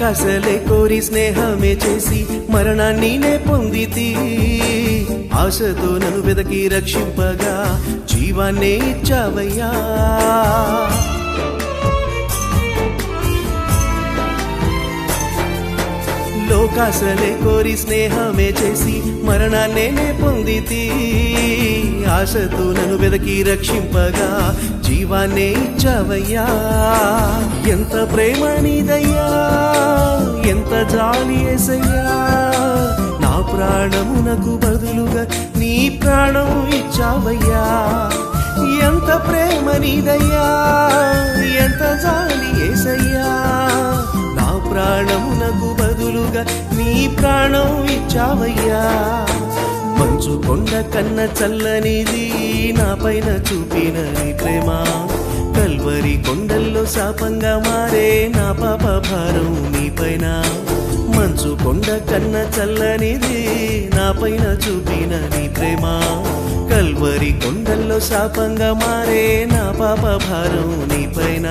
లోకాసలే కోరి స్నేహమే చేసి మరణాన్ని నే పొందితి ఆశతో నన్ను వెదకి రక్షింపగా జీవాన్నే ఇచ్చావయ్యా లోకాసలే కోరి స్నేహమే చేసి మరణాన్నే నే పొందితి ఆశతో నన్ను వెదకి రక్షింపగా జీవాన్నే ఇచ్చావయ్యా ఎంత ప్రేమ నీదయ్యా ఎంత జాలి యేసయ్యా నా ప్రాణమునకు బదులుగా నీ ప్రాణం ఇచ్చావయ్యా ఎంత ప్రేమ నీదయ్యా ఎంత జాలి యేసయ్యా నా ప్రాణమునకు బదులుగా నీ ప్రాణం ఇచ్చావయ్యా మంచు కొండ కన్న చల్లనిది నా పైన చూపిన నీ ప్రేమ కల్వరి కొండల్లో శాపంగా మారే నా పాప భారం నీ పైన మంచు కొండ కన్న చల్లనిది నా పైన చూపిన నీ ప్రేమ కల్వరి కొండల్లో శాపంగా మారే నా పాప భారం నీ పైన